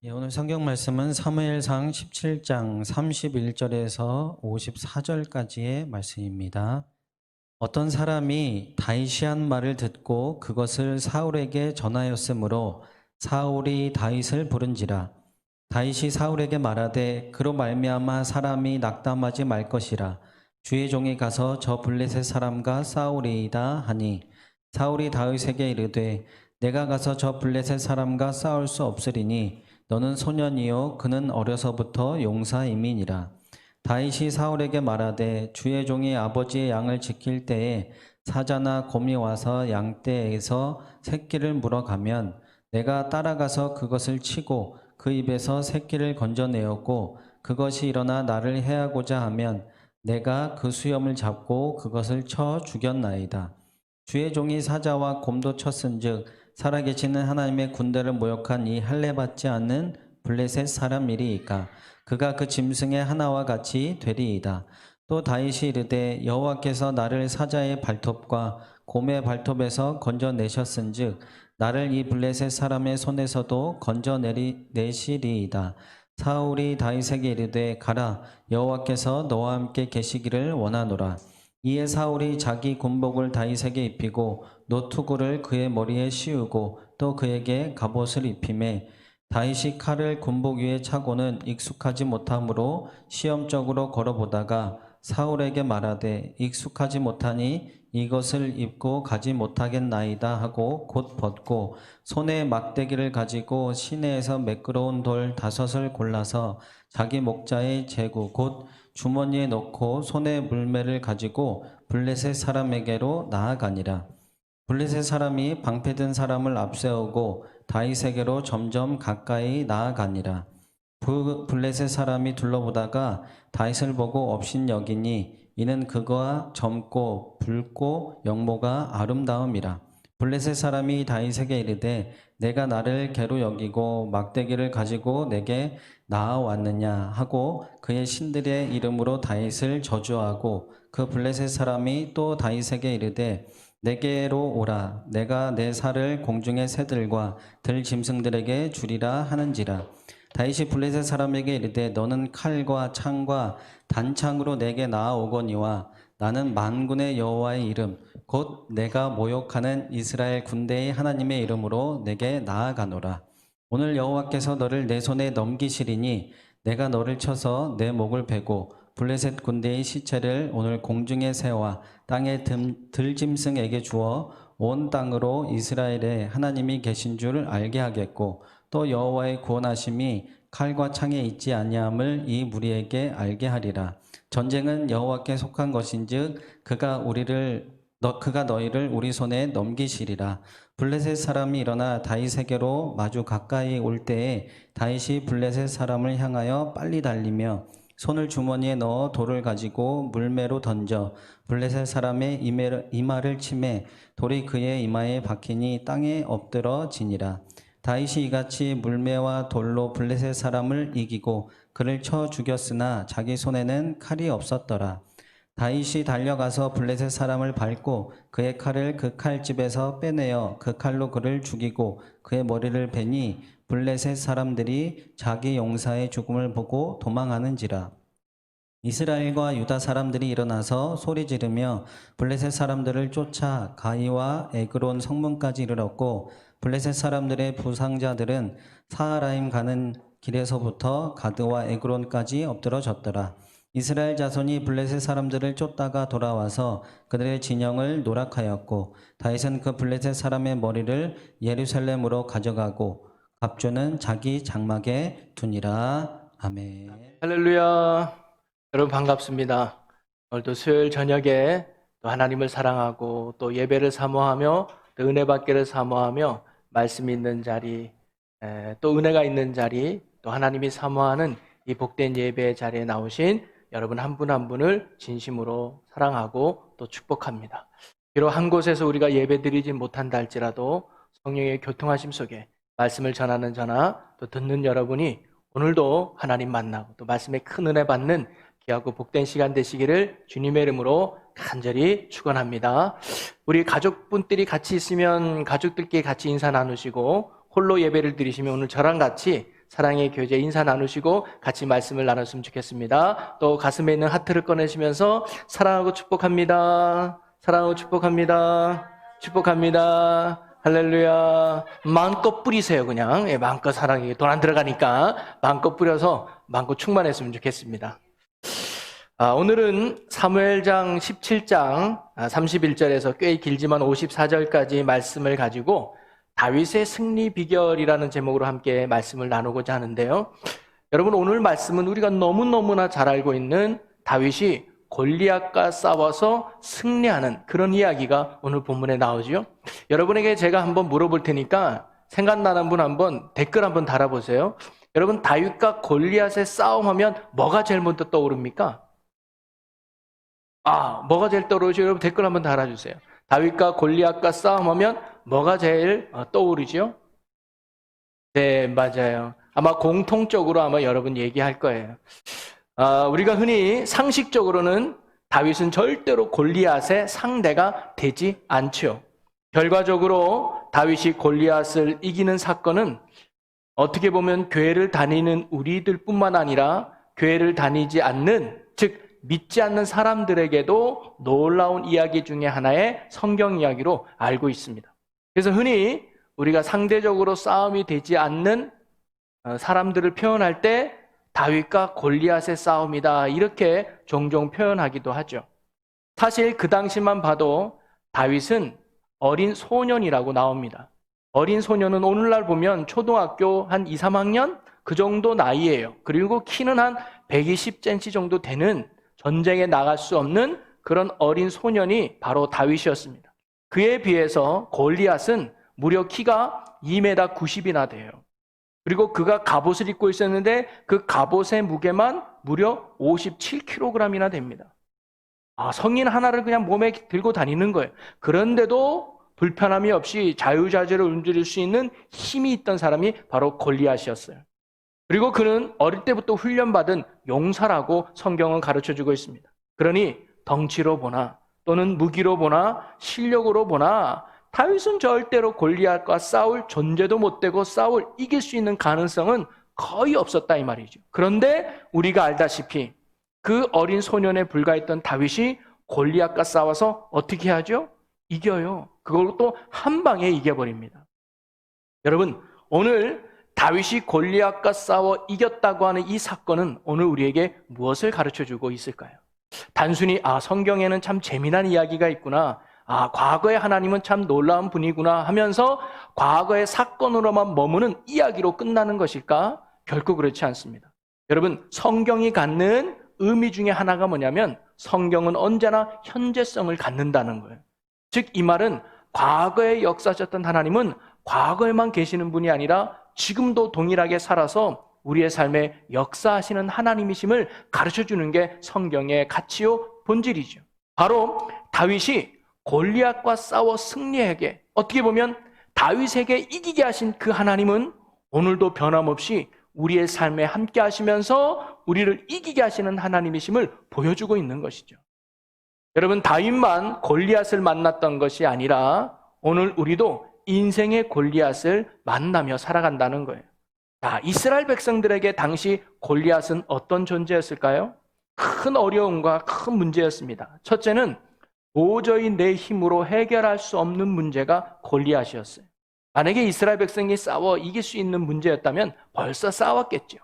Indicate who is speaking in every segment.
Speaker 1: 예, 오늘 성경 말씀은 사무엘상 17장 31절에서 54절까지의 말씀입니다. 어떤 사람이 다윗이 한 말을 듣고 그것을 사울에게 전하였으므로 사울이 다윗을 부른지라. 다윗이 사울에게 말하되 그로 말미암아 사람이 낙담하지 말 것이라. 주의 종이 가서 저 블레셋 사람과 싸우리이다 하니 사울이 다윗에게 이르되 내가 가서 저 블레셋 사람과 싸울 수 없으리니 너는 소년이요 그는 어려서부터 용사임이니라. 다윗이 사울에게 말하되 주의 종이 아버지의 양을 지킬 때에 사자나 곰이 와서 양떼에서 새끼를 물어가면 내가 따라가서 그것을 치고 그 입에서 새끼를 건져내었고 그것이 일어나 나를 해하고자 하면 내가 그 수염을 잡고 그것을 쳐 죽였나이다. 주의 종이 사자와 곰도 쳤은즉 살아계시는 하나님의 군대를 모욕한 이 할례받지 않는 블레셋 사람이리이까 그가 그 짐승의 하나와 같이 되리이다. 또 다윗이 이르되 여호와께서 나를 사자의 발톱과 곰의 발톱에서 건져내셨은즉 나를 이 블레셋 사람의 손에서도 건져내시리이다. 사울이 다윗에게 이르되 가라 여호와께서 너와 함께 계시기를 원하노라. 이에 사울이 자기 군복을 다윗에게 입히고 노투구를 그의 머리에 씌우고 또 그에게 갑옷을 입히매 다윗이 칼을 군복 위에 차고는 익숙하지 못하므로 시험적으로 걸어보다가 사울에게 말하되 익숙하지 못하니 이것을 입고 가지 못하겠나이다 하고 곧 벗고 손에 막대기를 가지고 시내에서 매끄러운 돌 5을 골라서 자기 목자의 제구 곧 주머니에 넣고 손에 물매를 가지고 블레셋 사람에게로 나아가니라. 블레셋 사람이 방패든 사람을 앞세우고 다윗에게로 점점 가까이 나아가니라. 블레셋 사람이 둘러보다가 다윗을 보고 업신여기니 이는 그가 젊고 붉고 영모가 아름다움이라. 블레셋 사람이 다윗에게 이르되 내가 나를 개로 여기고 막대기를 가지고 내게 나아왔느냐 하고 그의 신들의 이름으로 다윗을 저주하고 그 블레셋 사람이 또 다윗에게 이르되 내게로 오라 내가 내 살을 공중의 새들과 들 짐승들에게 주리라 하는지라. 다윗이 블레셋 사람에게 이르되 너는 칼과 창과 단창으로 내게 나아오거니와 나는 만군의 여호와의 이름 곧 내가 모욕하는 이스라엘 군대의 하나님의 이름으로 내게 나아가노라. 오늘 여호와께서 너를 내 손에 넘기시리니 내가 너를 쳐서 내 목을 베고 블레셋 군대의 시체를 오늘 공중의 새와 땅의 들짐승에게 주어 온 땅으로 이스라엘의 하나님이 계신 줄 알게 하겠고 또 여호와의 구원하심이 칼과 창에 있지 아니함을 이 무리에게 알게 하리라. 전쟁은 여호와께 속한 것인즉 그가 너희를 우리 손에 넘기시리라. 블레셋 사람이 일어나 다윗에게로 마주 가까이 올 때에 다윗이 블레셋 사람을 향하여 빨리 달리며 손을 주머니에 넣어 돌을 가지고 물매로 던져 블레셋 사람의 이마를 치매 돌이 그의 이마에 박히니 땅에 엎드러지니라. 다윗이 이같이 물매와 돌로 블레셋 사람을 이기고 그를 쳐 죽였으나 자기 손에는 칼이 없었더라. 다윗이 달려가서 블레셋 사람을 밟고 그의 칼을 그 칼집에서 빼내어 그 칼로 그를 죽이고 그의 머리를 베니 블레셋 사람들이 자기 용사의 죽음을 보고 도망하는지라. 이스라엘과 유다 사람들이 일어나서 소리 지르며 블레셋 사람들을 쫓아 가이와 에그론 성문까지 이르렀고 블레셋 사람들의 부상자들은 사하라임 가는 길에서부터 가드와 에그론까지 엎드러졌더라. 이스라엘 자손이 블레셋 사람들을 쫓다가 돌아와서 그들의 진영을 노락하였고 다윗은 그 블레셋 사람의 머리를 예루살렘으로 가져가고 갑주는 자기 장막에 두니라. 아멘.
Speaker 2: 할렐루야. 여러분 반갑습니다. 오늘도 수요일 저녁에 또 하나님을 사랑하고 또 예배를 사모하며 또 은혜 받기를 사모하며 말씀이 있는 자리, 또 은혜가 있는 자리, 또 하나님이 사모하는 이 복된 예배 자리에 나오신 여러분 한 분 한 분을 진심으로 사랑하고 또 축복합니다. 비록 한 곳에서 우리가 예배 드리지 못한다 할지라도 성령의 교통하심 속에 말씀을 전하는 저나 또 듣는 여러분이 오늘도 하나님 만나고 또 말씀에 큰 은혜 받는 귀하고 복된 시간 되시기를 주님의 이름으로 간절히 축원합니다. 우리 가족분들이 같이 있으면 가족들끼리 같이 인사 나누시고 홀로 예배를 드리시면 오늘 저랑 같이 사랑의 교제 인사 나누시고 같이 말씀을 나눴으면 좋겠습니다. 또 가슴에 있는 하트를 꺼내시면서 사랑하고 축복합니다. 사랑하고 축복합니다. 축복합니다. 할렐루야. 마음껏 뿌리세요, 그냥. 예, 마음껏 사랑해. 돈 안 들어가니까 마음껏 뿌려서 마음껏 충만했으면 좋겠습니다. 오늘은 사무엘장 17장 31절에서 꽤 길지만 54절까지 말씀을 가지고 다윗의 승리 비결이라는 제목으로 함께 말씀을 나누고자 하는데요. 여러분, 오늘 말씀은 우리가 너무너무나 잘 알고 있는 다윗이 골리앗과 싸워서 승리하는 그런 이야기가 오늘 본문에 나오죠. 여러분에게 제가 한번 물어볼 테니까 생각나는 분 한번 댓글 한번 달아보세요. 여러분, 다윗과 골리앗의 싸움하면 뭐가 제일 먼저 떠오릅니까? 뭐가 제일 떠오르죠? 여러분 댓글 한번 달아주세요. 다윗과 골리앗과 싸움하면 뭐가 제일 떠오르죠? 네, 맞아요. 아마 공통적으로 아마 여러분 얘기할 거예요. 우리가 흔히 상식적으로는 다윗은 절대로 골리앗의 상대가 되지 않죠. 결과적으로 다윗이 골리앗을 이기는 사건은 어떻게 보면 교회를 다니는 우리들뿐만 아니라 교회를 다니지 않는, 즉 믿지 않는 사람들에게도 놀라운 이야기 중에 하나의 성경 이야기로 알고 있습니다. 그래서 흔히 우리가 상대적으로 싸움이 되지 않는 사람들을 표현할 때 다윗과 골리앗의 싸움이다, 이렇게 종종 표현하기도 하죠. 사실 그 당시만 봐도 다윗은 어린 소년이라고 나옵니다. 어린 소년은 오늘날 보면 초등학교 한 2, 3학년 그 정도 나이예요. 그리고 키는 한 120cm 정도 되는, 전쟁에 나갈 수 없는 그런 어린 소년이 바로 다윗이었습니다. 그에 비해서 골리앗은 무려 키가 2m 90이나 돼요. 그리고 그가 갑옷을 입고 있었는데 그 갑옷의 무게만 무려 57kg이나 됩니다. 성인 하나를 그냥 몸에 들고 다니는 거예요. 그런데도 불편함이 없이 자유자재로 움직일 수 있는 힘이 있던 사람이 바로 골리앗이었어요. 그리고 그는 어릴 때부터 훈련받은 용사라고 성경은 가르쳐주고 있습니다. 그러니 덩치로 보나 또는 무기로 보나 실력으로 보나 다윗은 절대로 골리앗과 싸울 존재도 못 되고 이길 수 있는 가능성은 거의 없었다, 이 말이죠. 그런데 우리가 알다시피 그 어린 소년에 불과했던 다윗이 골리앗과 싸워서 어떻게 하죠? 이겨요. 그걸 또 한 방에 이겨버립니다. 여러분, 오늘 다윗이 골리앗과 싸워 이겼다고 하는 이 사건은 오늘 우리에게 무엇을 가르쳐주고 있을까요? 단순히 성경에는 참 재미난 이야기가 있구나, 과거의 하나님은 참 놀라운 분이구나 하면서 과거의 사건으로만 머무는 이야기로 끝나는 것일까? 결코 그렇지 않습니다. 여러분, 성경이 갖는 의미 중에 하나가 뭐냐면 성경은 언제나 현재성을 갖는다는 거예요. 즉, 이 말은 과거에 역사하셨던 하나님은 과거에만 계시는 분이 아니라 지금도 동일하게 살아서 우리의 삶에 역사하시는 하나님이심을 가르쳐주는 게 성경의 가치요 본질이죠. 바로 다윗이 골리앗과 싸워 승리하게, 어떻게 보면 다윗에게 이기게 하신 그 하나님은 오늘도 변함없이 우리의 삶에 함께 하시면서 우리를 이기게 하시는 하나님이심을 보여주고 있는 것이죠. 여러분, 다윗만 골리앗을 만났던 것이 아니라 오늘 우리도 인생의 골리앗을 만나며 살아간다는 거예요. 이스라엘 백성들에게 당시 골리앗은 어떤 존재였을까요? 큰 어려움과 큰 문제였습니다. 첫째는 도저히 내 힘으로 해결할 수 없는 문제가 골리앗이었어요. 만약에 이스라엘 백성이 싸워 이길 수 있는 문제였다면 벌써 싸웠겠죠.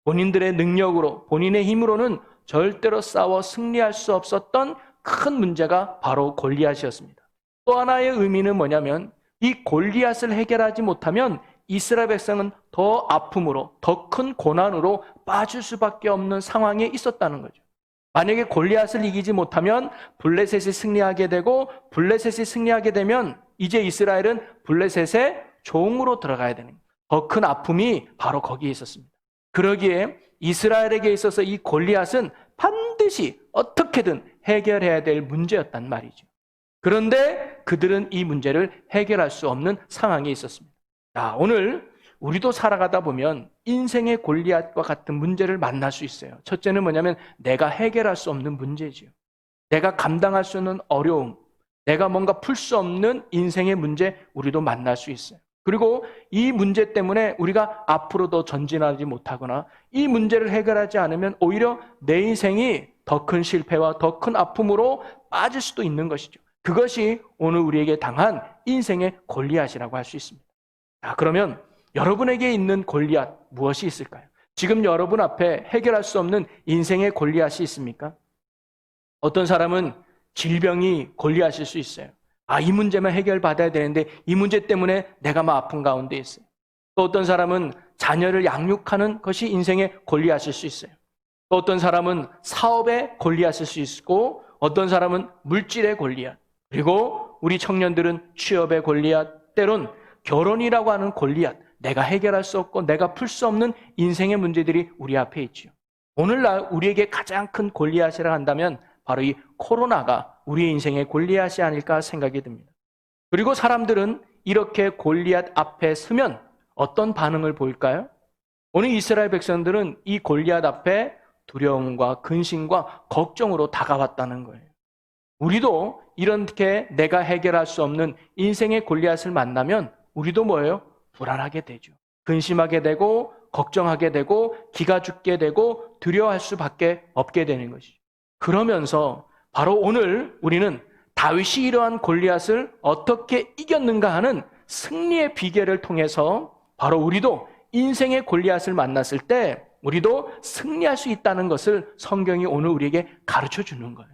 Speaker 2: 본인들의 능력으로, 본인의 힘으로는 절대로 싸워 승리할 수 없었던 큰 문제가 바로 골리앗이었습니다. 또 하나의 의미는 뭐냐면 이 골리앗을 해결하지 못하면 이스라엘 백성은 더 아픔으로, 더 큰 고난으로 빠질 수밖에 없는 상황에 있었다는 거죠. 만약에 골리앗을 이기지 못하면 블레셋이 승리하게 되고, 블레셋이 승리하게 되면 이제 이스라엘은 블레셋의 종으로 들어가야 되는 거예요. 더 큰 아픔이 바로 거기에 있었습니다. 그러기에 이스라엘에게 있어서 이 골리앗은 반드시 어떻게든 해결해야 될 문제였단 말이죠. 그런데 그들은 이 문제를 해결할 수 없는 상황에 있었습니다. 오늘 우리도 살아가다 보면 인생의 골리앗과 같은 문제를 만날 수 있어요. 첫째는 뭐냐면 내가 해결할 수 없는 문제지요. 내가 감당할 수 없는 어려움, 내가 뭔가 풀 수 없는 인생의 문제, 우리도 만날 수 있어요. 그리고 이 문제 때문에 우리가 앞으로 더 전진하지 못하거나 이 문제를 해결하지 않으면 오히려 내 인생이 더 큰 실패와 더 큰 아픔으로 빠질 수도 있는 것이죠. 그것이 오늘 우리에게 당한 인생의 골리앗이라고 할 수 있습니다. 자, 그러면 여러분에게 있는 골리앗 무엇이 있을까요? 지금 여러분 앞에 해결할 수 없는 인생의 골리앗이 있습니까? 어떤 사람은 질병이 골리앗일 수 있어요. 이 문제만 해결받아야 되는데 이 문제 때문에 내가 막 아픈 가운데 있어요. 또 어떤 사람은 자녀를 양육하는 것이 인생의 골리앗일 수 있어요. 또 어떤 사람은 사업의 골리앗일 수 있고 어떤 사람은 물질의 골리앗, 그리고 우리 청년들은 취업의 골리앗, 때론 결혼이라고 하는 골리앗, 내가 해결할 수 없고 내가 풀 수 없는 인생의 문제들이 우리 앞에 있지요. 오늘날 우리에게 가장 큰 골리앗이라 한다면 바로 이 코로나가 우리 인생의 골리앗이 아닐까 생각이 듭니다. 그리고 사람들은 이렇게 골리앗 앞에 서면 어떤 반응을 보일까요? 오늘 이스라엘 백성들은 이 골리앗 앞에 두려움과 근심과 걱정으로 다가왔다는 거예요. 우리도 이렇게 내가 해결할 수 없는 인생의 골리앗을 만나면 우리도 뭐예요? 불안하게 되죠. 근심하게 되고 걱정하게 되고 기가 죽게 되고 두려워할 수밖에 없게 되는 것이죠. 그러면서 바로 오늘 우리는 다윗이 이러한 골리앗을 어떻게 이겼는가 하는 승리의 비결을 통해서 바로 우리도 인생의 골리앗을 만났을 때 우리도 승리할 수 있다는 것을 성경이 오늘 우리에게 가르쳐 주는 거예요.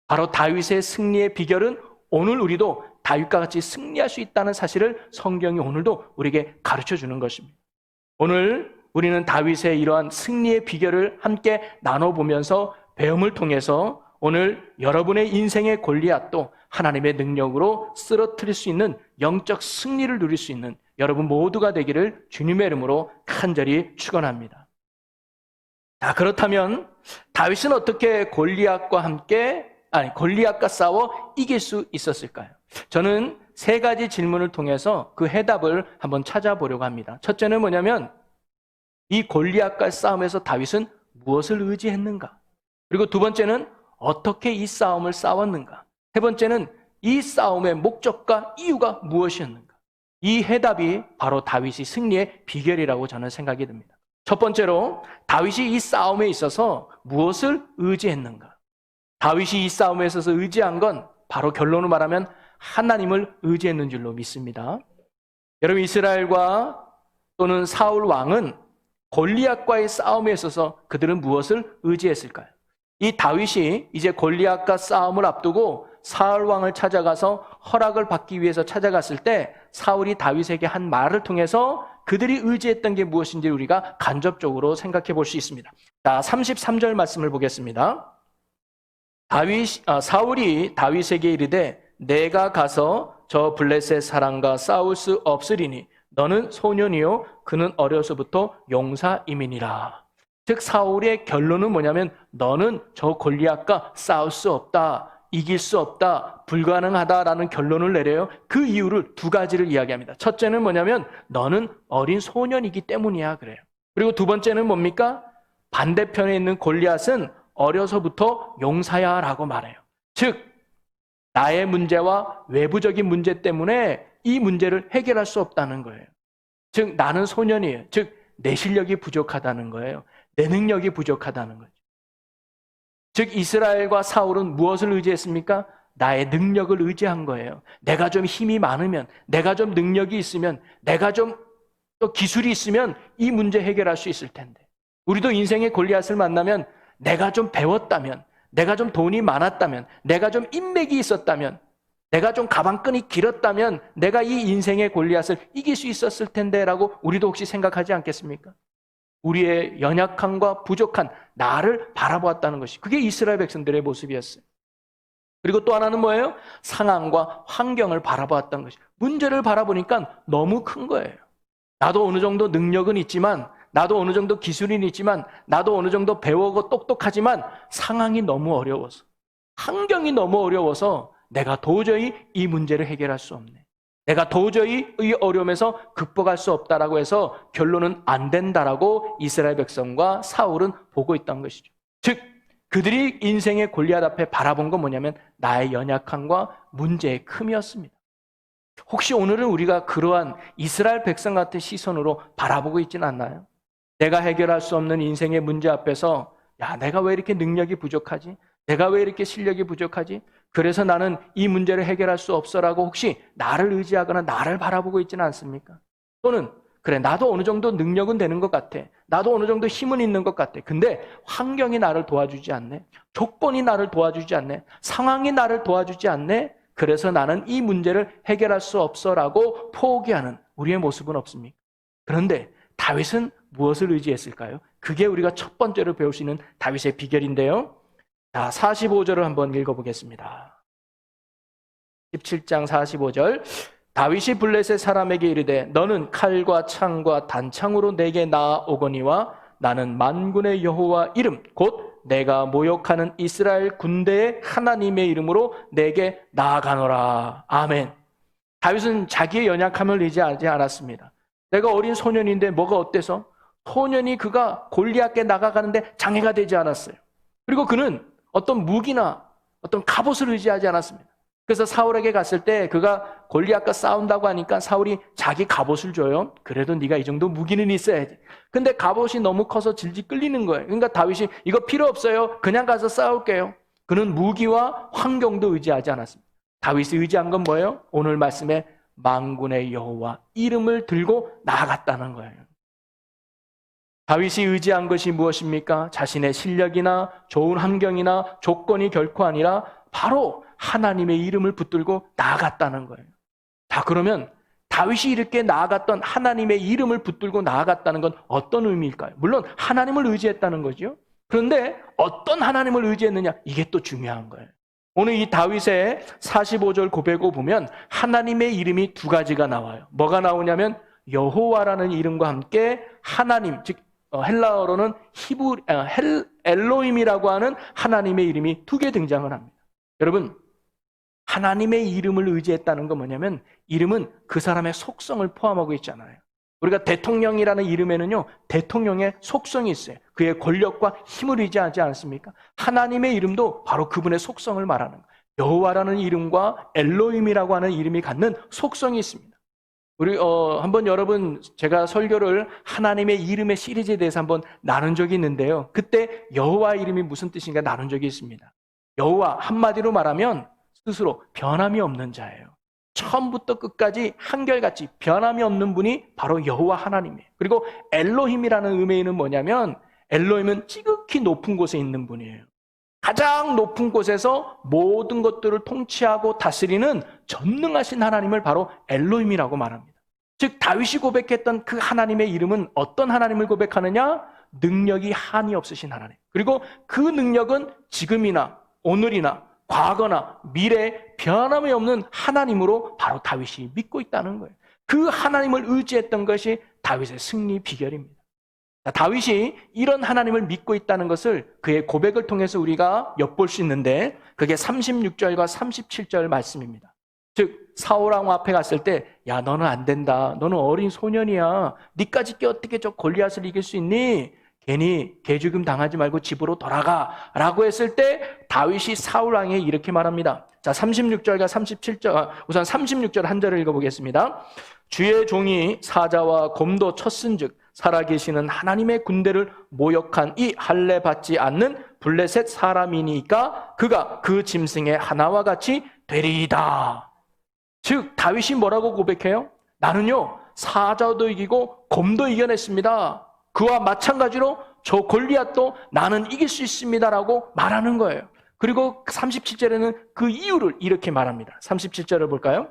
Speaker 2: 바로 다윗의 승리의 비결은 오늘 우리도 다윗과 같이 승리할 수 있다는 사실을 성경이 오늘도 우리에게 가르쳐 주는 것입니다. 오늘 우리는 다윗의 이러한 승리의 비결을 함께 나눠보면서 배움을 통해서 오늘 여러분의 인생의 골리앗도 하나님의 능력으로 쓰러뜨릴 수 있는 영적 승리를 누릴 수 있는 여러분 모두가 되기를 주님의 이름으로 간절히 축원합니다. 자, 그렇다면 다윗은 어떻게 골리앗과 싸워 이길 수 있었을까요? 저는 세 가지 질문을 통해서 그 해답을 한번 찾아보려고 합니다. 첫째는 뭐냐면 이 골리앗과 싸움에서 다윗은 무엇을 의지했는가? 그리고 두 번째는 어떻게 이 싸움을 싸웠는가? 세 번째는 이 싸움의 목적과 이유가 무엇이었는가? 이 해답이 바로 다윗이 승리의 비결이라고 저는 생각이 듭니다. 첫 번째로 다윗이 이 싸움에 있어서 무엇을 의지했는가? 다윗이 이 싸움에 있어서 의지한 건 바로 결론을 말하면 하나님을 의지했는 줄로 믿습니다. 여러분, 이스라엘과 또는 사울 왕은 골리앗과의 싸움에 있어서 그들은 무엇을 의지했을까요? 이 다윗이 이제 골리앗과 싸움을 앞두고 사울 왕을 찾아가서 허락을 받기 위해서 찾아갔을 때 사울이 다윗에게 한 말을 통해서 그들이 의지했던 게 무엇인지 우리가 간접적으로 생각해 볼 수 있습니다. 자, 33절 말씀을 보겠습니다. 사울이 다윗에게 이르되 내가 가서 저 블레셋 사람과 싸울 수 없으리니 너는 소년이요 그는 어려서부터 용사임이니라. 즉 사울의 결론은 뭐냐면 너는 저 골리앗과 싸울 수 없다, 이길 수 없다, 불가능하다라는 결론을 내려요. 그 이유를 두 가지를 이야기합니다. 첫째는 뭐냐면 너는 어린 소년이기 때문이야 그래요. 그리고 두 번째는 뭡니까? 반대편에 있는 골리앗은 어려서부터 용사야 라고 말해요. 즉 나의 문제와 외부적인 문제 때문에 이 문제를 해결할 수 없다는 거예요. 즉 나는 소년이에요. 즉 내 실력이 부족하다는 거예요. 내 능력이 부족하다는 거죠. 즉 이스라엘과 사울은 무엇을 의지했습니까? 나의 능력을 의지한 거예요. 내가 좀 힘이 많으면, 내가 좀 능력이 있으면, 내가 좀 또 기술이 있으면 이 문제 해결할 수 있을 텐데. 우리도 인생의 골리앗을 만나면 내가 좀 배웠다면, 내가 좀 돈이 많았다면, 내가 좀 인맥이 있었다면, 내가 좀 가방끈이 길었다면 내가 이 인생의 골리앗을 이길 수 있었을 텐데 라고 우리도 혹시 생각하지 않겠습니까? 우리의 연약함과 부족한 나를 바라보았다는 것이 그게 이스라엘 백성들의 모습이었어요. 그리고 또 하나는 뭐예요? 상황과 환경을 바라보았다는 것이 문제를 바라보니까 너무 큰 거예요. 나도 어느 정도 능력은 있지만 나도 어느 정도 기술은 있지만 나도 어느 정도 배우고 똑똑하지만 상황이 너무 어려워서 환경이 너무 어려워서 내가 도저히 이 문제를 해결할 수 없네. 내가 도저히 이 어려움에서 극복할 수 없다라고 해서 결론은 안 된다라고 이스라엘 백성과 사울은 보고 있던 것이죠. 즉 그들이 인생의 골리앗 앞에 바라본 건 뭐냐면 나의 연약함과 문제의 큼이었습니다. 혹시 오늘은 우리가 그러한 이스라엘 백성 같은 시선으로 바라보고 있지는 않나요? 내가 해결할 수 없는 인생의 문제 앞에서 야, 내가 왜 이렇게 능력이 부족하지? 내가 왜 이렇게 실력이 부족하지? 그래서 나는 이 문제를 해결할 수 없어라고 혹시 나를 의지하거나 나를 바라보고 있지는 않습니까? 또는 그래, 나도 어느 정도 능력은 되는 것 같아. 나도 어느 정도 힘은 있는 것 같아. 근데 환경이 나를 도와주지 않네. 조건이 나를 도와주지 않네. 상황이 나를 도와주지 않네. 그래서 나는 이 문제를 해결할 수 없어라고 포기하는 우리의 모습은 없습니까? 그런데 다윗은 무엇을 의지했을까요? 그게 우리가 첫 번째로 배울 수 있는 다윗의 비결인데요. 자, 45절을 한번 읽어보겠습니다. 17장 45절. 다윗이 블레셋 사람에게 이르되 너는 칼과 창과 단창으로 내게 나아오거니와 나는 만군의 여호와 이름 곧 내가 모욕하는 이스라엘 군대의 하나님의 이름으로 내게 나아가노라. 아멘. 다윗은 자기의 연약함을 의지하지 않았습니다. 내가 어린 소년인데 뭐가 어때서? 소년이 그가 골리앗께 나가가는데 장애가 되지 않았어요. 그리고 그는 어떤 무기나 어떤 갑옷을 의지하지 않았습니다. 그래서 사울에게 갔을 때 그가 골리앗과 싸운다고 하니까 사울이 자기 갑옷을 줘요. 그래도 네가 이 정도 무기는 있어야지. 근데 갑옷이 너무 커서 질질 끌리는 거예요. 그러니까 다윗이 이거 필요 없어요. 그냥 가서 싸울게요. 그는 무기와 환경도 의지하지 않았습니다. 다윗이 의지한 건 뭐예요? 오늘 말씀에 만군의 여호와 이름을 들고 나아갔다는 거예요. 다윗이 의지한 것이 무엇입니까? 자신의 실력이나 좋은 환경이나 조건이 결코 아니라 바로 하나님의 이름을 붙들고 나아갔다는 거예요. 자, 그러면 다윗이 이렇게 나아갔던 하나님의 이름을 붙들고 나아갔다는 건 어떤 의미일까요? 물론 하나님을 의지했다는 거죠. 그런데 어떤 하나님을 의지했느냐? 이게 또 중요한 거예요. 오늘 이 다윗의 45절 고백을 보면 하나님의 이름이 두 가지가 나와요. 뭐가 나오냐면 여호와라는 이름과 함께 하나님, 즉 헬라어로는 엘로힘이라고 하는 하나님의 이름이 두 개 등장을 합니다. 여러분, 하나님의 이름을 의지했다는 건 뭐냐면 이름은 그 사람의 속성을 포함하고 있잖아요. 우리가 대통령이라는 이름에는요, 대통령의 속성이 있어요. 그의 권력과 힘을 의지하지 않습니까? 하나님의 이름도 바로 그분의 속성을 말하는 거예요. 여호와라는 이름과 엘로힘이라고 하는 이름이 갖는 속성이 있습니다. 우리 한번 여러분 제가 설교를 하나님의 이름의 시리즈에 대해서 한번 나눈 적이 있는데요. 그때 여호와 이름이 무슨 뜻인가 나눈 적이 있습니다. 여호와 한마디로 말하면 스스로 변함이 없는 자예요. 처음부터 끝까지 한결같이 변함이 없는 분이 바로 여호와 하나님이에요. 그리고 엘로힘이라는 의미는 뭐냐면 엘로힘은 지극히 높은 곳에 있는 분이에요. 가장 높은 곳에서 모든 것들을 통치하고 다스리는 전능하신 하나님을 바로 엘로힘이라고 말합니다. 즉 다윗이 고백했던 그 하나님의 이름은 어떤 하나님을 고백하느냐? 능력이 한이 없으신 하나님. 그리고 그 능력은 지금이나 오늘이나 과거나 미래에 변함이 없는 하나님으로 바로 다윗이 믿고 있다는 거예요. 그 하나님을 의지했던 것이 다윗의 승리 비결입니다. 다윗이 이런 하나님을 믿고 있다는 것을 그의 고백을 통해서 우리가 엿볼 수 있는데 그게 36절과 37절 말씀입니다. 즉 사울왕 앞에 갔을 때 야 너는 안 된다. 너는 어린 소년이야. 니까지 어떻게 저 골리앗을 이길 수 있니? 괜히 개죽음 당하지 말고 집으로 돌아가 라고 했을 때 다윗이 사울왕에게 이렇게 말합니다. 자 36절과 37절 우선 36절 한 절을 읽어보겠습니다. 주의 종이 사자와 곰도 쳤은즉 살아계시는 하나님의 군대를 모욕한 이 할례 받지 않는 블레셋 사람이니까 그가 그 짐승의 하나와 같이 되리이다. 즉 다윗이 뭐라고 고백해요? 나는요 사자도 이기고 곰도 이겨냈습니다. 그와 마찬가지로 저 골리앗도 나는 이길 수 있습니다라고 말하는 거예요. 그리고 37절에는 그 이유를 이렇게 말합니다. 37절을 볼까요?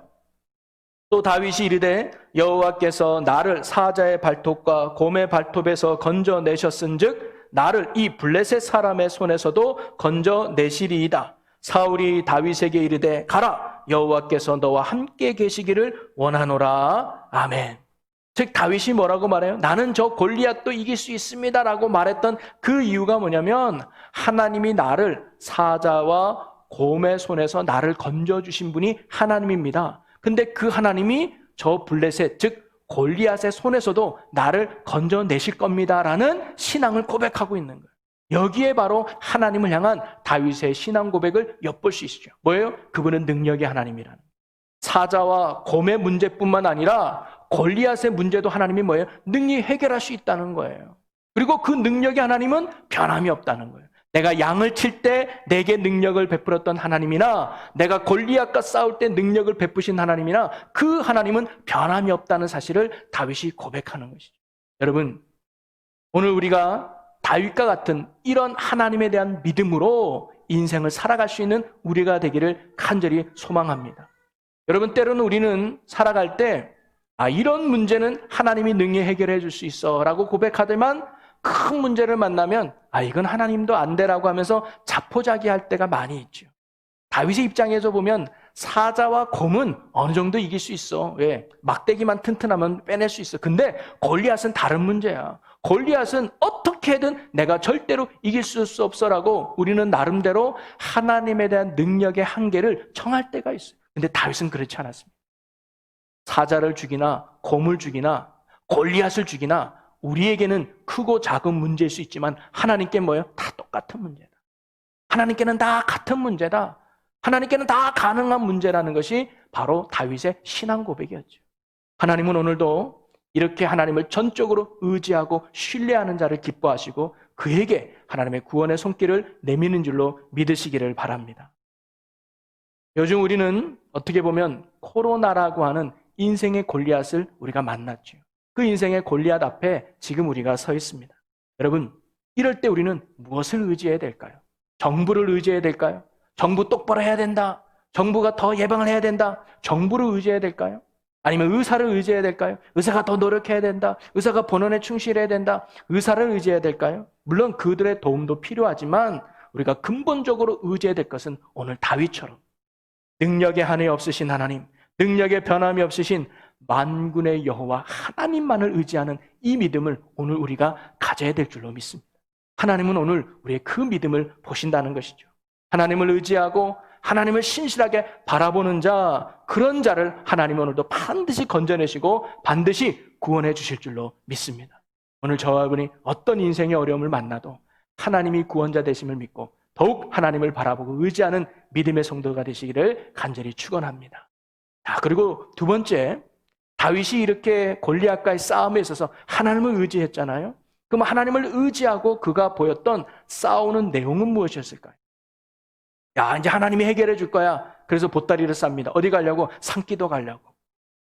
Speaker 2: 또 다윗이 이르되 여호와께서 나를 사자의 발톱과 곰의 발톱에서 건져내셨은즉 나를 이 블레셋 사람의 손에서도 건져내시리이다. 사울이 다윗에게 이르되 가라 여호와께서 너와 함께 계시기를 원하노라. 아멘. 즉 다윗이 뭐라고 말해요? 나는 저 골리앗도 이길 수 있습니다라고 말했던 그 이유가 뭐냐면 하나님이 나를 사자와 곰의 손에서 나를 건져주신 분이 하나님입니다. 근데 그 하나님이 저 블레셋 즉 골리앗의 손에서도 나를 건져내실 겁니다라는 신앙을 고백하고 있는 거예요. 여기에 바로 하나님을 향한 다윗의 신앙 고백을 엿볼 수 있죠. 뭐예요? 그분은 능력의 하나님이라는 거예요. 사자와 곰의 문제뿐만 아니라 골리앗의 문제도 하나님이 뭐예요? 능히 해결할 수 있다는 거예요. 그리고 그 능력이 하나님은 변함이 없다는 거예요. 내가 양을 칠 때 내게 능력을 베풀었던 하나님이나 내가 골리앗과 싸울 때 능력을 베푸신 하나님이나 그 하나님은 변함이 없다는 사실을 다윗이 고백하는 것이죠. 여러분, 오늘 우리가 다윗과 같은 이런 하나님에 대한 믿음으로 인생을 살아갈 수 있는 우리가 되기를 간절히 소망합니다. 여러분, 때로는 우리는 살아갈 때 이런 문제는 하나님이 능히 해결해 줄 수 있어 라고 고백하지만 큰 문제를 만나면 이건 하나님도 안 돼라고 하면서 자포자기할 때가 많이 있죠. 다윗의 입장에서 보면 사자와 곰은 어느 정도 이길 수 있어. 왜? 막대기만 튼튼하면 빼낼 수 있어. 근데 골리앗은 다른 문제야. 골리앗은 어떻게든 내가 절대로 이길 수 없어라고 우리는 나름대로 하나님에 대한 능력의 한계를 정할 때가 있어요. 근데 다윗은 그렇지 않았습니다. 사자를 죽이나 곰을 죽이나 골리앗을 죽이나 우리에게는 크고 작은 문제일 수 있지만 하나님께 뭐예요? 다 똑같은 문제다. 하나님께는 다 같은 문제다. 하나님께는 다 가능한 문제라는 것이 바로 다윗의 신앙 고백이었죠. 하나님은 오늘도 이렇게 하나님을 전적으로 의지하고 신뢰하는 자를 기뻐하시고 그에게 하나님의 구원의 손길을 내미는 줄로 믿으시기를 바랍니다. 요즘 우리는 어떻게 보면 코로나라고 하는 인생의 골리앗을 우리가 만났죠. 그 인생의 골리앗 앞에 지금 우리가 서 있습니다. 여러분, 이럴 때 우리는 무엇을 의지해야 될까요? 정부를 의지해야 될까요? 정부 똑바로 해야 된다. 정부가 더 예방을 해야 된다. 정부를 의지해야 될까요? 아니면 의사를 의지해야 될까요? 의사가 더 노력해야 된다. 의사가 본원에 충실해야 된다. 의사를 의지해야 될까요? 물론 그들의 도움도 필요하지만 우리가 근본적으로 의지해야 될 것은 오늘 다윗처럼 능력의 한이 없으신 하나님, 능력의 변함이 없으신 만군의 여호와 하나님만을 의지하는 이 믿음을 오늘 우리가 가져야 될 줄로 믿습니다. 하나님은 오늘 우리의 그 믿음을 보신다는 것이죠. 하나님을 의지하고 하나님을 신실하게 바라보는 자, 그런 자를 하나님은 오늘도 반드시 건져내시고 반드시 구원해 주실 줄로 믿습니다. 오늘 저와 여러분이 어떤 인생의 어려움을 만나도 하나님이 구원자 되심을 믿고 더욱 하나님을 바라보고 의지하는 믿음의 성도가 되시기를 간절히 축원합니다. 그리고 두 번째, 다윗이 이렇게 골리앗과의 싸움에 있어서 하나님을 의지했잖아요. 그럼 하나님을 의지하고 그가 보였던 싸우는 내용은 무엇이었을까요? 이제 하나님이 해결해 줄 거야. 그래서 보따리를 쌉니다. 어디 가려고? 산기도 가려고.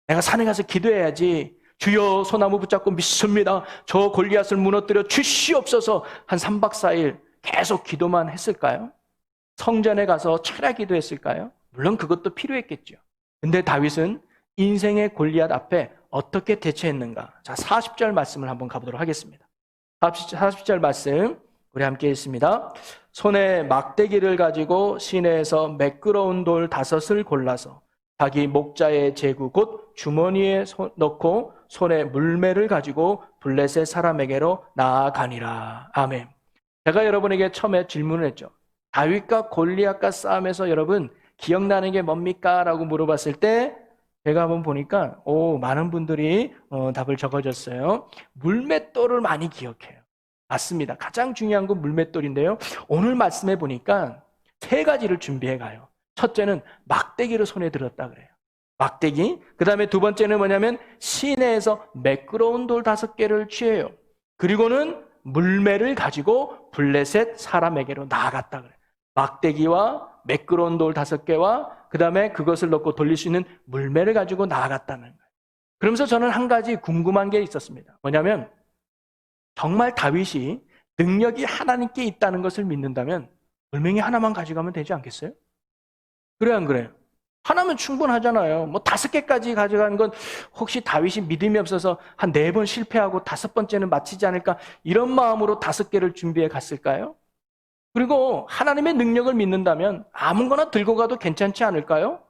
Speaker 2: 내가 산에 가서 기도해야지. 주여, 소나무 붙잡고 믿습니다. 저 골리앗을 무너뜨려 주시옵소서. 한 3박 4일 계속 기도만 했을까요? 성전에 가서 철야 기도했을까요? 물론 그것도 필요했겠죠. 근데 다윗은 인생의 골리앗 앞에 어떻게 대처했는가? 자, 40절 말씀을 한번 가보도록 하겠습니다. 40절 말씀 우리 함께 읽습니다. 손에 막대기를 가지고 시내에서 매끄러운 돌 5을 골라서 자기 목자의 제구 곧 주머니에 넣고 손에 물매를 가지고 블레셋 사람에게로 나아가니라. 아멘. 제가 여러분에게 처음에 질문을 했죠. 다윗과 골리앗과 싸움에서 여러분 기억나는 게 뭡니까? 라고 물어봤을 때 제가 한번 보니까 많은 분들이 답을 적어줬어요. 물맷돌을 많이 기억해요. 맞습니다. 가장 중요한 건 물맷돌인데요. 오늘 말씀해 보니까 3가지를 준비해 가요. 첫째는 막대기를 손에 들었다 그래요. 막대기. 그 다음에 두 번째는 뭐냐면 시내에서 매끄러운 돌 5개를 취해요. 그리고는 물매를 가지고 블레셋 사람에게로 나아갔다 그래요. 막대기와 매끄러운 돌 5개와 그 다음에 그것을 넣고 돌릴 수 있는 물매를 가지고 나아갔다는 거예요. 그러면서 저는 한 가지 궁금한 게 있었습니다. 뭐냐면 정말 다윗이 능력이 하나님께 있다는 것을 믿는다면 돌멩이 하나만 가져가면 되지 않겠어요? 그래요, 안 그래요? 하나면 충분하잖아요. 5개까지 가져가는 건 혹시 다윗이 믿음이 없어서 한 4번 실패하고 5번째는 마치지 않을까 이런 마음으로 5개를 준비해 갔을까요? 그리고 하나님의 능력을 믿는다면 아무거나 들고 가도 괜찮지 않을까요?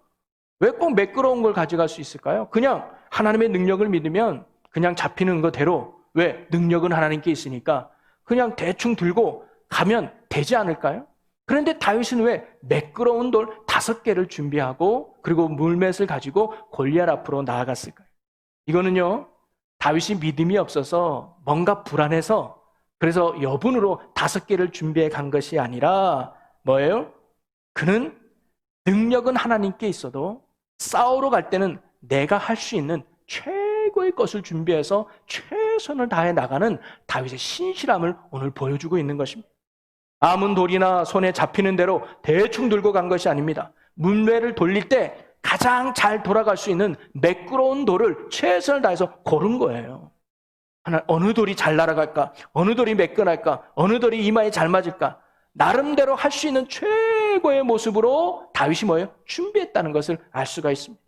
Speaker 2: 왜 꼭 매끄러운 걸 가져갈 수 있을까요? 그냥 하나님의 능력을 믿으면 그냥 잡히는 거대로 왜? 능력은 하나님께 있으니까 그냥 대충 들고 가면 되지 않을까요? 그런데 다윗은 왜 매끄러운 돌 5개를 준비하고 그리고 물맷을 가지고 골리앗 앞으로 나아갔을까요? 이거는요, 다윗이 믿음이 없어서 뭔가 불안해서 그래서 여분으로 5개를 준비해 간 것이 아니라 뭐예요? 그는 능력은 하나님께 있어도 싸우러 갈 때는 내가 할 수 있는 최고의 것을 준비해서 최선을 다해 나가는 다윗의 신실함을 오늘 보여주고 있는 것입니다. 아문 돌이나 손에 잡히는 대로 대충 들고 간 것이 아닙니다. 문매를 돌릴 때 가장 잘 돌아갈 수 있는 매끄러운 돌을 최선을 다해서 고른 거예요. 어느 돌이 잘 날아갈까? 어느 돌이 매끈할까? 어느 돌이 이마에 잘 맞을까? 나름대로 할 수 있는 최고의 모습으로 다윗이 뭐예요? 준비했다는 것을 알 수가 있습니다.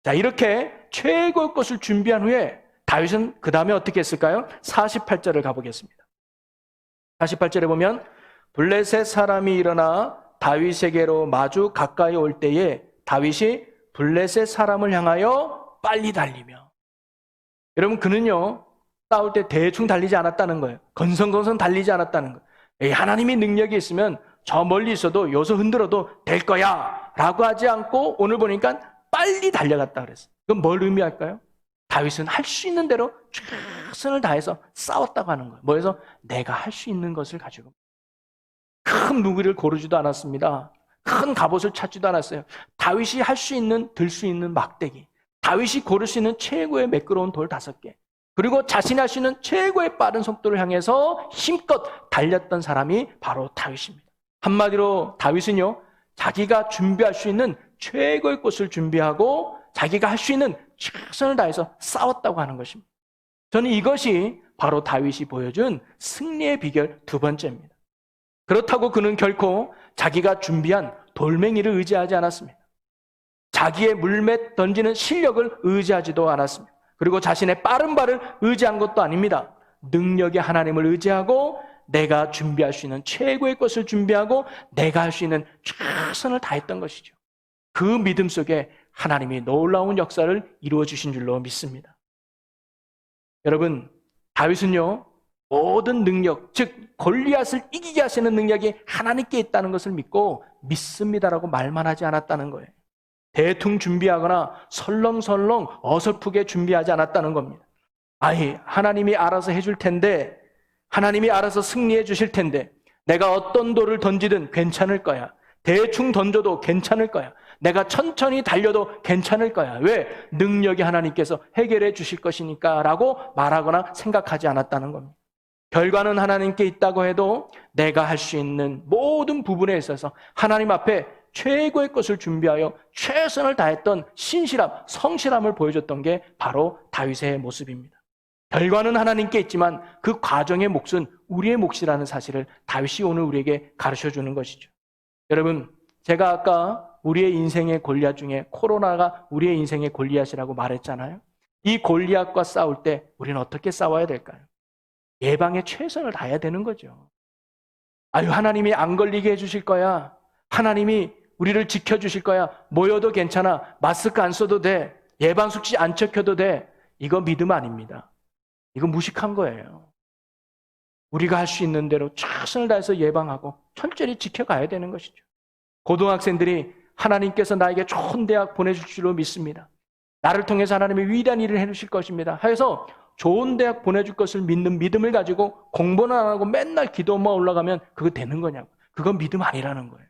Speaker 2: 자, 이렇게 최고의 것을 준비한 후에 다윗은 그 다음에 어떻게 했을까요? 48절을 가보겠습니다. 48절에 보면 블레셋 사람이 일어나 다윗에게로 마주 가까이 올 때에 다윗이 블레셋 사람을 향하여 빨리 달리며. 여러분, 그는요 싸울 때 대충 달리지 않았다는 거예요. 건성건성 달리지 않았다는 거예요. 하나님이 능력이 있으면 저 멀리 있어도 요소 흔들어도 될 거야 라고 하지 않고 오늘 보니까 빨리 달려갔다 그랬어요. 그건 뭘 의미할까요? 다윗은 할 수 있는 대로 최선을 다해서 싸웠다고 하는 거예요. 뭐해서? 내가 할 수 있는 것을 가지고. 큰 무기를 고르지도 않았습니다. 큰 갑옷을 찾지도 않았어요. 다윗이 할 수 있는, 들 수 있는 막대기, 다윗이 고를 수 있는 최고의 매끄러운 돌 5개, 그리고 자신이 할 수 있는 최고의 빠른 속도를 향해서 힘껏 달렸던 사람이 바로 다윗입니다. 한마디로 다윗은요, 자기가 준비할 수 있는 최고의 것을 준비하고 자기가 할 수 있는 최선을 다해서 싸웠다고 하는 것입니다. 저는 이것이 바로 다윗이 보여준 승리의 비결 2번째입니다. 그렇다고 그는 결코 자기가 준비한 돌멩이를 의지하지 않았습니다. 자기의 물맷 던지는 실력을 의지하지도 않았습니다. 그리고 자신의 빠른 발을 의지한 것도 아닙니다. 능력의 하나님을 의지하고 내가 준비할 수 있는 최고의 것을 준비하고 내가 할 수 있는 최선을 다했던 것이죠. 그 믿음 속에 하나님이 놀라운 역사를 이루어 주신 줄로 믿습니다. 여러분, 다윗은요 모든 능력, 즉 골리앗을 이기게 하시는 능력이 하나님께 있다는 것을 믿고 믿습니다라고 말만 하지 않았다는 거예요. 대충 준비하거나 설렁설렁 어설프게 준비하지 않았다는 겁니다. 아니, 하나님이 알아서 해줄 텐데, 하나님이 알아서 승리해 주실 텐데, 내가 어떤 돌을 던지든 괜찮을 거야. 대충 던져도 괜찮을 거야. 내가 천천히 달려도 괜찮을 거야. 왜? 능력이 하나님께서 해결해 주실 것이니까 라고 말하거나 생각하지 않았다는 겁니다. 결과는 하나님께 있다고 해도 내가 할 수 있는 모든 부분에 있어서 하나님 앞에 최고의 것을 준비하여 최선을 다했던 신실함, 성실함을 보여줬던 게 바로 다윗의 모습입니다. 결과는 하나님께 있지만 그 과정의 몫은 우리의 몫이라는 사실을 다윗이 오늘 우리에게 가르쳐주는 것이죠. 여러분, 제가 아까 우리의 인생의 골리앗 중에 코로나가 우리의 인생의 골리앗이라고 말했잖아요. 이 골리앗과 싸울 때 우리는 어떻게 싸워야 될까요? 예방에 최선을 다해야 되는 거죠. 아유, 하나님이 안 걸리게 해주실 거야. 하나님이 우리를 지켜주실 거야. 모여도 괜찮아. 마스크 안 써도 돼. 예방수치 안 지켜도 돼. 이거 믿음 아닙니다. 이거 무식한 거예요. 우리가 할 수 있는 대로 최선을 다해서 예방하고 철저히 지켜가야 되는 것이죠. 고등학생들이 하나님께서 나에게 좋은 대학 보내줄 줄로 믿습니다. 나를 통해서 하나님이 위대한 일을 해주실 것입니다. 하여서 좋은 대학 보내줄 것을 믿는 믿음을 가지고 공부는 안 하고 맨날 기도만 올라가면 그거 되는 거냐고. 그건 믿음 아니라는 거예요.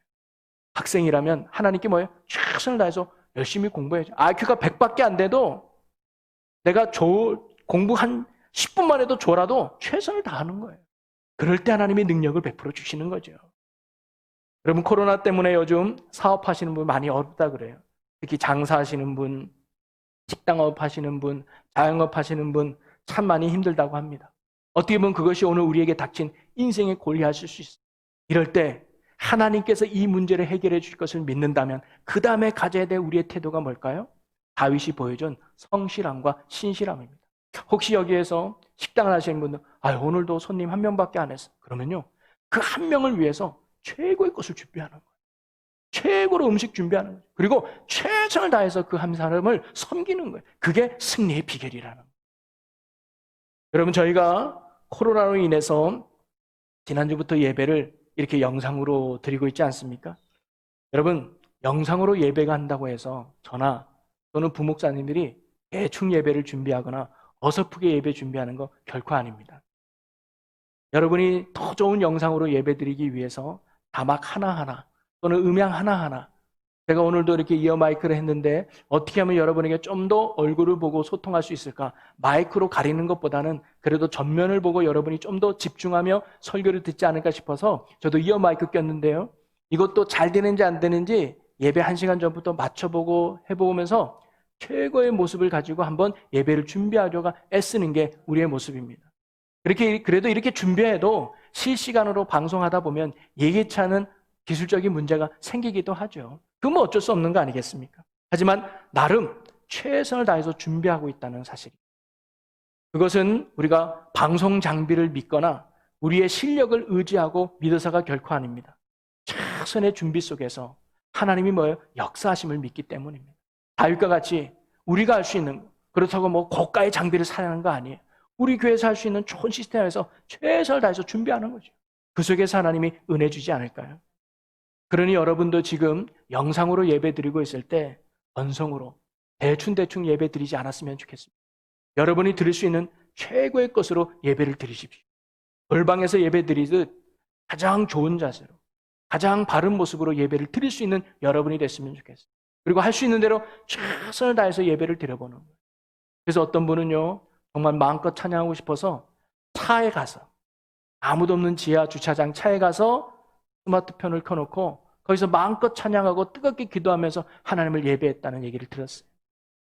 Speaker 2: 학생이라면 하나님께 뭐예요? 최선을 다해서 열심히 공부해야죠. IQ가 100밖에 안 돼도 내가 공부 한 10분만 해도 줘라도 최선을 다하는 거예요. 그럴 때 하나님이 능력을 베풀어 주시는 거죠. 여러분, 코로나 때문에 요즘 사업하시는 분 많이 어렵다 그래요. 특히 장사하시는 분, 식당업 하시는 분, 자영업 하시는 분 참 많이 힘들다고 합니다. 어떻게 보면 그것이 오늘 우리에게 닥친 인생의 골리앗일 수 있어요. 이럴 때 하나님께서 이 문제를 해결해 주실 것을 믿는다면 그 다음에 가져야 될 우리의 태도가 뭘까요? 다윗이 보여준 성실함과 신실함입니다. 혹시 여기에서 식당을 하시는 분들, 오늘도 손님 한 명밖에 안 했어. 그러면요, 그 한 명을 위해서 최고의 것을 준비하는 거예요. 최고로 음식 준비하는 거예요. 그리고 최선을 다해서 그 한 사람을 섬기는 거예요. 그게 승리의 비결이라는 거예요. 여러분, 저희가 코로나로 인해서 지난주부터 예배를 이렇게 영상으로 드리고 있지 않습니까? 여러분, 영상으로 예배가 한다고 해서 저나 또는 부목사님들이 대충 예배를 준비하거나 어설프게 예배 준비하는 거 결코 아닙니다. 여러분이 더 좋은 영상으로 예배 드리기 위해서 자막 하나하나 또는 음향 하나하나 제가 오늘도 이렇게 이어 마이크를 했는데 어떻게 하면 여러분에게 좀 더 얼굴을 보고 소통할 수 있을까? 마이크로 가리는 것보다는 그래도 전면을 보고 여러분이 좀 더 집중하며 설교를 듣지 않을까 싶어서 저도 이어 마이크 꼈는데요. 이것도 잘 되는지 안 되는지 예배 1시간 전부터 맞춰보고 해보면서 최고의 모습을 가지고 한번 예배를 준비하려고 애쓰는 게 우리의 모습입니다. 그래도 이렇게 준비해도 실시간으로 방송하다 보면 예기치 않은 기술적인 문제가 생기기도 하죠. 그건 뭐 어쩔 수 없는 거 아니겠습니까? 하지만 나름 최선을 다해서 준비하고 있다는 사실입니다. 그것은 우리가 방송 장비를 믿거나 우리의 실력을 의지하고 믿어서가 결코 아닙니다. 최선의 준비 속에서 하나님이 뭐예요? 역사하심을 믿기 때문입니다. 다윗과 같이 우리가 할 수 있는, 그렇다고 뭐 고가의 장비를 사려는 거 아니에요. 우리 교회에서 할 수 있는 좋은 시스템에서 최선을 다해서 준비하는 거죠. 그 속에서 하나님이 은혜 주지 않을까요? 그러니 여러분도 지금 영상으로 예배 드리고 있을 때 언성으로 대충 예배 드리지 않았으면 좋겠습니다. 여러분이 드릴 수 있는 최고의 것으로 예배를 드리십시오. 돌방에서 예배 드리듯 가장 좋은 자세로, 가장 바른 모습으로 예배를 드릴 수 있는 여러분이 됐으면 좋겠어요. 그리고 할 수 있는 대로 최선을 다해서 예배를 드려보는 거예요. 그래서 어떤 분은요, 정말 마음껏 찬양하고 싶어서 차에 가서, 아무도 없는 지하 주차장 차에 가서 스마트폰을 켜놓고 거기서 마음껏 찬양하고 뜨겁게 기도하면서 하나님을 예배했다는 얘기를 들었어요.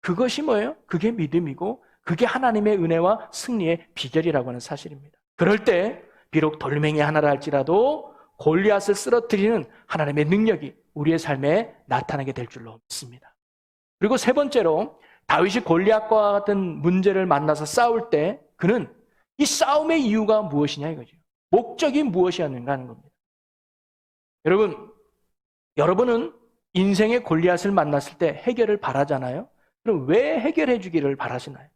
Speaker 2: 그것이 뭐예요? 그게 믿음이고 그게 하나님의 은혜와 승리의 비결이라고 하는 사실입니다. 그럴 때 비록 돌멩이 하나를 할지라도 골리앗을 쓰러뜨리는 하나님의 능력이 우리의 삶에 나타나게 될 줄로 믿습니다. 그리고 세 번째로 다윗이 골리앗과 같은 문제를 만나서 싸울 때 그는 이 싸움의 이유가 무엇이냐 이거죠. 목적이 무엇이었는가 하는 겁니다. 여러분은 인생의 골리앗을 만났을 때 해결을 바라잖아요. 그럼 왜 해결해 주기를 바라시나요?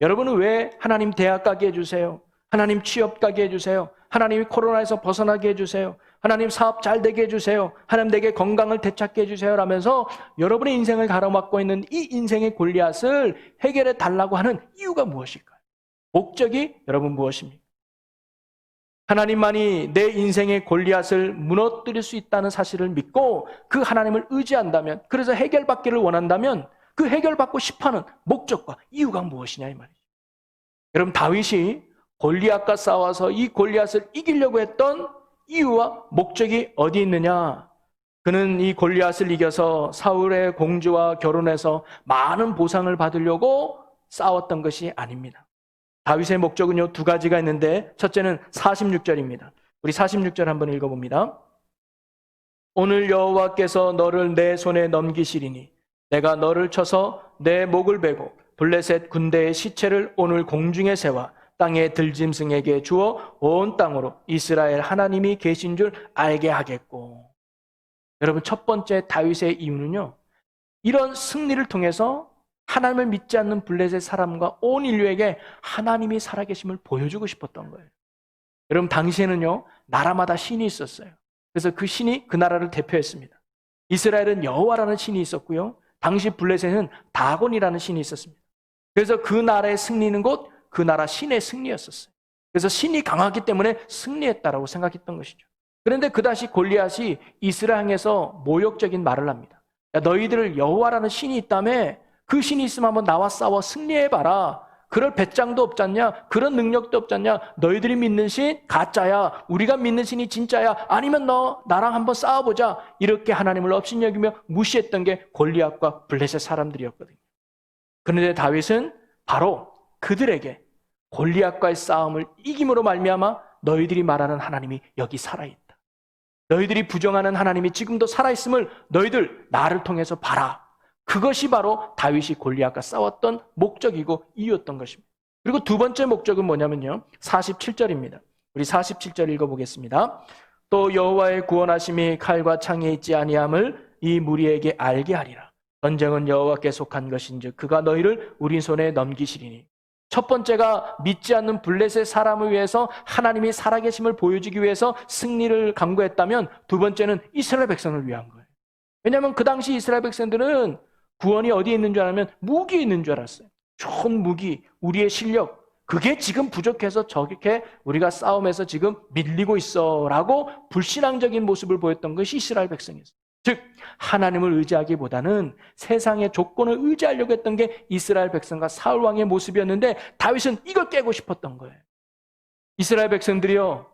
Speaker 2: 여러분은 왜 하나님 대학 가게 해주세요? 하나님 취업 가게 해주세요? 하나님이 코로나에서 벗어나게 해주세요? 하나님 사업 잘 되게 해주세요? 하나님 내게 건강을 되찾게 해주세요? 라면서 여러분의 인생을 가로막고 있는 이 인생의 골리앗을 해결해 달라고 하는 이유가 무엇일까요? 목적이 여러분 무엇입니까? 하나님만이 내 인생의 골리앗을 무너뜨릴 수 있다는 사실을 믿고 그 하나님을 의지한다면, 그래서 해결받기를 원한다면 그 해결받고 싶어하는 목적과 이유가 무엇이냐 이 말이죠. 여러분, 다윗이 골리앗과 싸워서 이 골리앗을 이기려고 했던 이유와 목적이 어디 있느냐? 그는 이 골리앗을 이겨서 사울의 공주와 결혼해서 많은 보상을 받으려고 싸웠던 것이 아닙니다. 다윗의 목적은요, 두 가지가 있는데 첫째는 46절입니다. 우리 46절 한번 읽어봅니다. 오늘 여호와께서 너를 내 손에 넘기시리니 내가 너를 쳐서 내 목을 베고 블레셋 군대의 시체를 오늘 공중에 세워 땅의 들짐승에게 주어 온 땅으로 이스라엘 하나님이 계신 줄 알게 하겠고. 여러분, 첫 번째 다윗의 이유는요, 이런 승리를 통해서 하나님을 믿지 않는 블레셋 사람과 온 인류에게 하나님이 살아계심을 보여주고 싶었던 거예요. 여러분, 당시에는요, 나라마다 신이 있었어요. 그래서 그 신이 그 나라를 대표했습니다. 이스라엘은 여호와라는 신이 있었고요, 당시 블레셋은 다곤이라는 신이 있었습니다. 그래서 그 나라의 승리는 곧 그 나라 신의 승리였었어요. 그래서 신이 강하기 때문에 승리했다라고 생각했던 것이죠. 그런데 그다시 골리앗이 이스라엘 향해서 모욕적인 말을 합니다. 야, 너희들 여호와라는 신이 있다며 그 신이 있으면 한번 나와 싸워 승리해봐라. 그럴 배짱도 없잖냐? 그런 능력도 없잖냐? 너희들이 믿는 신 가짜야. 우리가 믿는 신이 진짜야. 아니면 너 나랑 한번 싸워보자. 이렇게 하나님을 업신여기며 무시했던 게 골리앗과 블레셋 사람들이었거든요. 그런데 다윗은 바로 그들에게 골리앗과의 싸움을 이김으로 말미암아 너희들이 말하는 하나님이 여기 살아있다. 너희들이 부정하는 하나님이 지금도 살아있음을 너희들 나를 통해서 봐라. 그것이 바로 다윗이 골리앗과 싸웠던 목적이고 이유였던 것입니다. 그리고 두 번째 목적은 뭐냐면요, 47절입니다. 우리 47절 읽어보겠습니다. 또 여호와의 구원하심이 칼과 창에 있지 아니함을 이 무리에게 알게 하리라. 전쟁은 여호와께 속한 것인즉 그가 너희를 우리 손에 넘기시리니. 첫 번째가 믿지 않는 블레셋 사람을 위해서 하나님이 살아계심을 보여주기 위해서 승리를 강구했다면, 두 번째는 이스라엘 백성을 위한 거예요. 왜냐하면 그 당시 이스라엘 백성들은 구원이 어디에 있는 줄 알았냐면 무기에 있는 줄 알았어요. 좋은 무기, 우리의 실력, 그게 지금 부족해서 저렇게 우리가 싸움에서 지금 밀리고 있어 라고 불신앙적인 모습을 보였던 것이 이스라엘 백성이었어요. 즉 하나님을 의지하기보다는 세상의 조건을 의지하려고 했던 게 이스라엘 백성과 사울 왕의 모습이었는데 다윗은 이걸 깨고 싶었던 거예요. 이스라엘 백성들이요,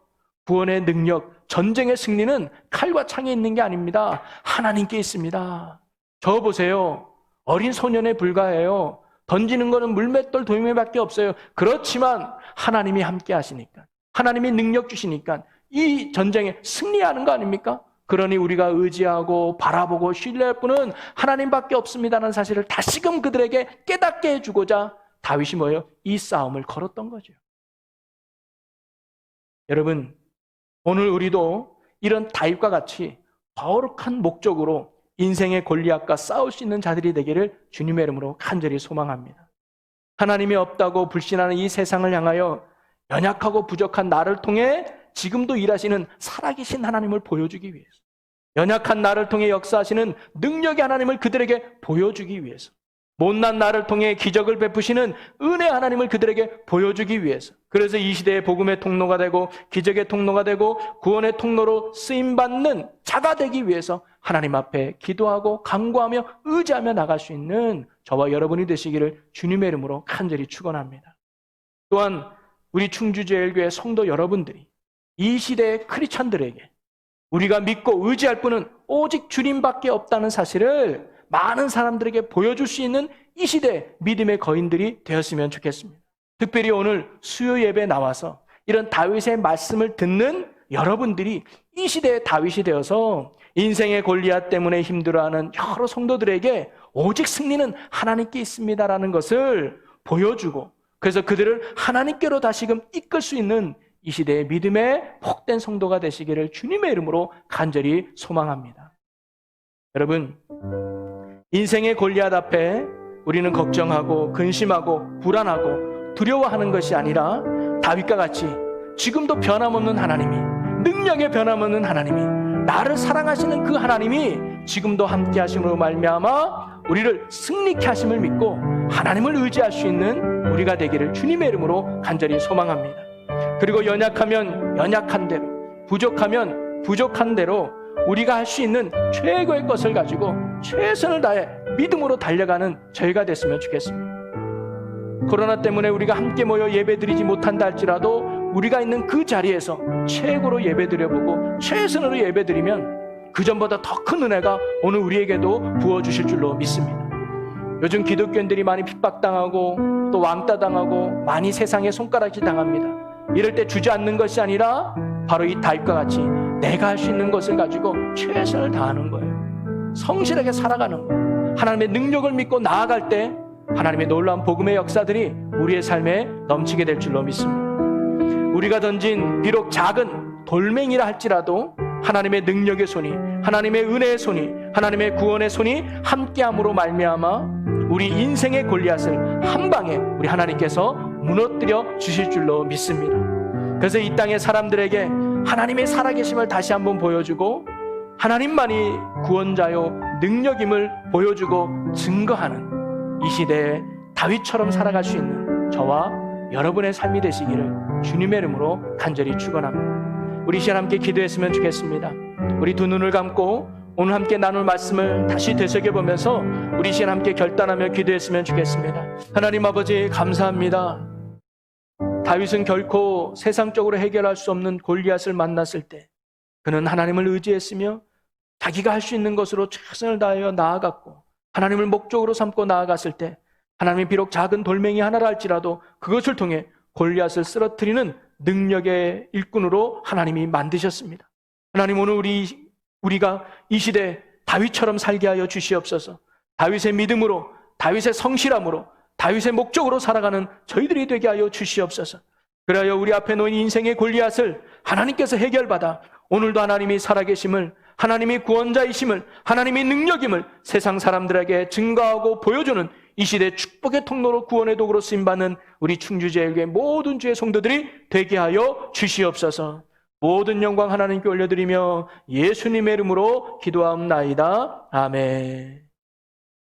Speaker 2: 구원의 능력, 전쟁의 승리는 칼과 창에 있는 게 아닙니다. 하나님께 있습니다. 저 보세요. 어린 소년에 불과해요. 던지는 거는 물맷돌 돌멩이밖에 없어요. 그렇지만 하나님이 함께 하시니까, 하나님이 능력 주시니까 이 전쟁에 승리하는 거 아닙니까? 그러니 우리가 의지하고 바라보고 신뢰할 분은 하나님밖에 없습니다라는 사실을 다시금 그들에게 깨닫게 해주고자 다윗이 뭐예요? 이 싸움을 걸었던 거죠. 여러분, 오늘 우리도 이런 다윗과 같이 거룩한 목적으로 인생의 골리앗과 싸울 수 있는 자들이 되기를 주님의 이름으로 간절히 소망합니다. 하나님이 없다고 불신하는 이 세상을 향하여 연약하고 부족한 나를 통해 지금도 일하시는 살아계신 하나님을 보여주기 위해서, 연약한 나를 통해 역사하시는 능력의 하나님을 그들에게 보여주기 위해서, 못난 나를 통해 기적을 베푸시는 은혜 하나님을 그들에게 보여주기 위해서, 그래서 이 시대의 복음의 통로가 되고 기적의 통로가 되고 구원의 통로로 쓰임받는 자가 되기 위해서 하나님 앞에 기도하고 간구하며 의지하며 나갈 수 있는 저와 여러분이 되시기를 주님의 이름으로 간절히 축원합니다. 또한 우리 충주제일교회 성도 여러분들이 이 시대의 크리스찬들에게 우리가 믿고 의지할 분은 오직 주님밖에 없다는 사실을 많은 사람들에게 보여줄 수 있는 이 시대 믿음의 거인들이 되었으면 좋겠습니다. 특별히 오늘 수요 예배에 나와서 이런 다윗의 말씀을 듣는 여러분들이 이 시대의 다윗이 되어서 인생의 골리앗 때문에 힘들어하는 여러 성도들에게 오직 승리는 하나님께 있습니다라는 것을 보여주고, 그래서 그들을 하나님께로 다시금 이끌 수 있는 이 시대의 믿음의 복된 성도가 되시기를 주님의 이름으로 간절히 소망합니다. 여러분, 인생의 골리앗 앞에 우리는 걱정하고 근심하고 불안하고 두려워하는 것이 아니라 다윗과 같이 지금도 변함없는 하나님이, 능력의 변함없는 하나님이, 나를 사랑하시는 그 하나님이 지금도 함께 하심으로 말미암아 우리를 승리케 하심을 믿고 하나님을 의지할 수 있는 우리가 되기를 주님의 이름으로 간절히 소망합니다. 그리고 연약하면 연약한 대로, 부족하면 부족한 대로 우리가 할 수 있는 최고의 것을 가지고 최선을 다해 믿음으로 달려가는 저희가 됐으면 좋겠습니다. 코로나 때문에 우리가 함께 모여 예배드리지 못한다 할지라도 우리가 있는 그 자리에서 최고로 예배드려보고 최선으로 예배드리면 그전보다 더 큰 은혜가 오늘 우리에게도 부어주실 줄로 믿습니다. 요즘 기독교인들이 많이 핍박당하고 또 왕따당하고 많이 세상에 손가락질 당합니다. 이럴 때 주저앉는 것이 아니라 바로 이 다윗과 같이 내가 할 수 있는 것을 가지고 최선을 다하는 거예요. 성실하게 살아가는 거예요. 하나님의 능력을 믿고 나아갈 때 하나님의 놀라운 복음의 역사들이 우리의 삶에 넘치게 될 줄로 믿습니다. 우리가 던진 비록 작은 돌멩이라 할지라도 하나님의 능력의 손이, 하나님의 은혜의 손이, 하나님의 구원의 손이 함께함으로 말미암아 우리 인생의 골리앗을 한 방에 우리 하나님께서 무너뜨려 주실 줄로 믿습니다. 그래서 이 땅의 사람들에게 하나님의 살아계심을 다시 한번 보여주고 하나님만이 구원자요 능력임을 보여주고 증거하는 이 시대에 다윗처럼 살아갈 수 있는 저와 여러분의 삶이 되시기를 주님의 이름으로 간절히 축원합니다. 우리 시간 함께 기도했으면 좋겠습니다. 우리 두 눈을 감고 오늘 함께 나눌 말씀을 다시 되새겨보면서 우리 시간 함께 결단하며 기도했으면 좋겠습니다. 하나님 아버지 감사합니다. 다윗은 결코 세상적으로 해결할 수 없는 골리앗을 만났을 때 그는 하나님을 의지했으며 자기가 할 수 있는 것으로 최선을 다하여 나아갔고 하나님을 목적으로 삼고 나아갔을 때 하나님이 비록 작은 돌멩이 하나라 할지라도 그것을 통해 골리앗을 쓰러뜨리는 능력의 일꾼으로 하나님이 만드셨습니다. 하나님 오늘 우리가 이 시대에 다윗처럼 살게 하여 주시옵소서. 다윗의 믿음으로, 다윗의 성실함으로, 다윗의 목적으로 살아가는 저희들이 되게 하여 주시옵소서. 그래야 우리 앞에 놓인 인생의 골리앗을 하나님께서 해결받아 오늘도 하나님이 살아계심을, 하나님이 구원자이심을, 하나님이 능력임을 세상 사람들에게 증거하고 보여주는 이 시대 축복의 통로로 구원의 도구로 쓰임받는 우리 충주제일교회 모든 주의 성도들이 되게 하여 주시옵소서. 모든 영광 하나님께 올려드리며 예수님의 이름으로 기도하옵나이다. 아멘.